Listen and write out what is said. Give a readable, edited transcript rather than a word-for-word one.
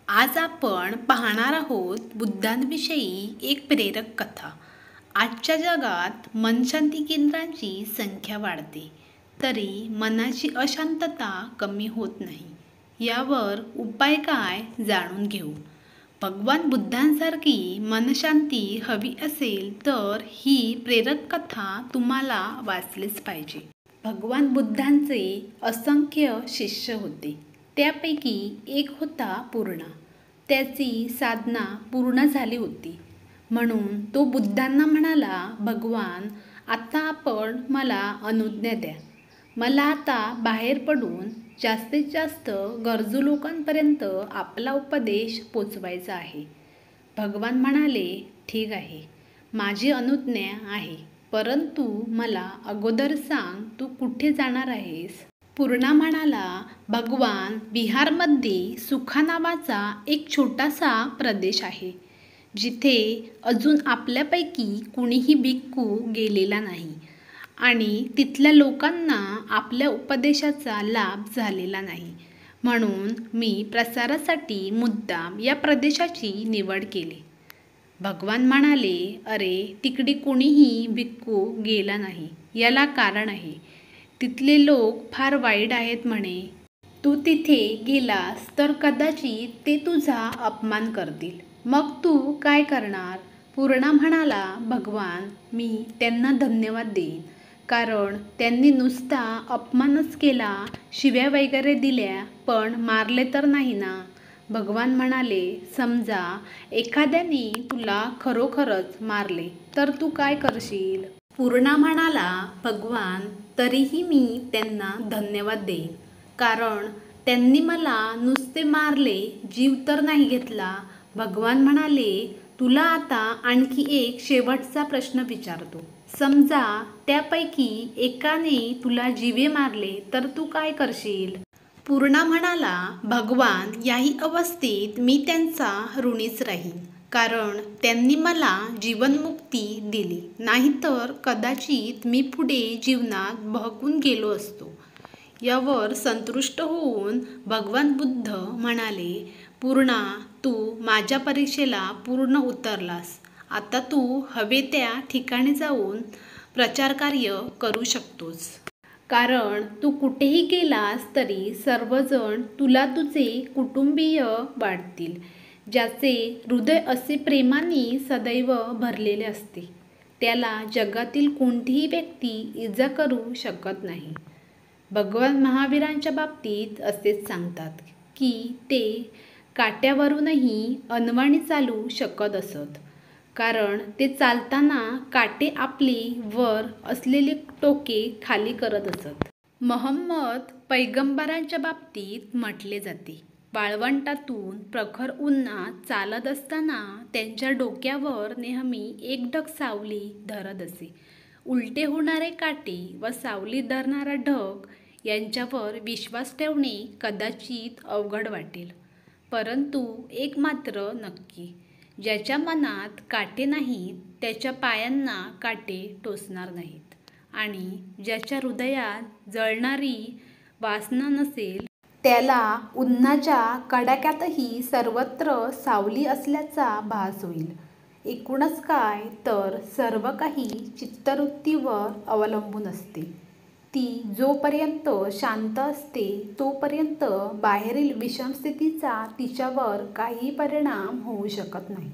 आज आपण पाहणार आहोत बुद्धांविषयी एक प्रेरक कथा. आजच्या जगात मनशांती केंद्रांची संख्या वाढते, तरी मनाची अशांतता कमी होत नाही. यावर उपाय काय जाणून घेऊ. भगवान बुद्धांसारखी मनशांती हवी असेल तर ही प्रेरक कथा तुम्हाला वाचलीच पाहिजे. भगवान बुद्धांचे असंख्य शिष्य होते. त्यापैकी एक होता पूर्णा. त्याची साधना पूर्ण झाली होती, म्हणून तो बुद्धांना म्हणाला, भगवान, आता आपण मला अनुज्ञा द्या. मला आता बाहेर पडून जास्तीत जास्त गरजू लोकांपर्यंत आपला उपदेश पोचवायचा आहे. भगवान म्हणाले, ठीक आहे, माझी अनुज्ञा आहे, परंतु मला अगोदर सांग, तू कुठे जाणार आहेस. पूर्णा म्हणाला, भगवान, बिहारमध्ये सुखा नावाचा एक छोटासा प्रदेश आहे, जिथे अजून आपल्यापैकी कुणीही भिक्खू गेलेला नाही आणि तिथल्या लोकांना आपल्या उपदेशाचा लाभ झालेला नाही. म्हणून मी प्रसारासाठी मुद्दाम या प्रदेशाची निवड केली. भगवान म्हणाले, अरे, तिकडे कुणीही भिक्खू गेला नाही. याला कारण आहे. तिथले लोक फार वाईट आहेत म्हणे. तू तिथे गेलास तर कदाचित ते तुझा अपमान करतील. मग तू काय करणार. पूर्णा म्हणाला, भगवान, मी त्यांना धन्यवाद देईन, कारण त्यांनी नुसता अपमानच केला, शिव्या वगैरे दिल्या, पण मारले तर नाही ना. भगवान म्हणाले, समजा एखाद्याने तुला खरोखरच मारले तर तू काय करशील. पूर्णा म्हणाला, भगवान, तरीही मी त्यांना धन्यवाद देईन, कारण त्यांनी मला नुसते मारले, जीव तर नाही घेतला. भगवान म्हणाले, तुला आता आणखी एक शेवटचा प्रश्न विचारतो. समजा त्यापैकी एकाने तुला जीवे मारले तर तू काय करशील. पूर्णा म्हणाला, भगवान, याही अवस्थेत मी त्यांचा ऋणीच राहीन, कारण त्यांनी मला जीवनमुक्ती दिली, नाहीतर कदाचित मी पुढे जीवनात बहकून गेलो असतो. यावर संतुष्ट होऊन भगवान बुद्ध म्हणाले, पूर्णा, तू माझ्या परीक्षेला पूर्ण उतरलास. आता तू हवे त्या ठिकाणी जाऊन प्रचारकार्य करू शकतोस. कारण तू कुठेही गेलास तरी सर्वजण तुला तुझे कुटुंबीय वाटतील, ज्याचे हृदय असे प्रेमाने सदैव भरलेले असते. त्याला जगातील कोणतीही व्यक्ती इजा करू शकत नाही. भगवान महावीरांच्या बाबतीत असेच सांगतात की ते काट्यावरूनही अनवाणी चालू शकत असत, कारण ते चालताना काटे आपली वर असलेली टोके खाली करत असत. महम्मद पैगंबरांच्या बाबतीत म्हटले जाते, वाळवंटातून प्रखर उन्हात चालत असताना त्यांच्या डोक्यावर नेहमी एक ढग सावली धरत असे. उलटे होणारे काटे व सावली धरणारा ढग यांच्यावर विश्वास ठेवणे कदाचित अवघड वाटेल, परंतु एक मात्र नक्की, ज्याच्या मनात काटे नाहीत त्याच्या पायांना काटे टोचणार नाहीत, आणि ज्याच्या हृदयात जळणारी वासना नसेल त्याला उन्हाच्या कडाक्यातही सर्वत्र सावली असल्याचा भास होईल. एकूणच काय तर सर्व काही चित्तवृत्तीवर अवलंबून असते. ती जोपर्यंत शांत असते तोपर्यंत बाहेरील विषमस्थितीचा तिच्यावर काही परिणाम होऊ शकत नाही.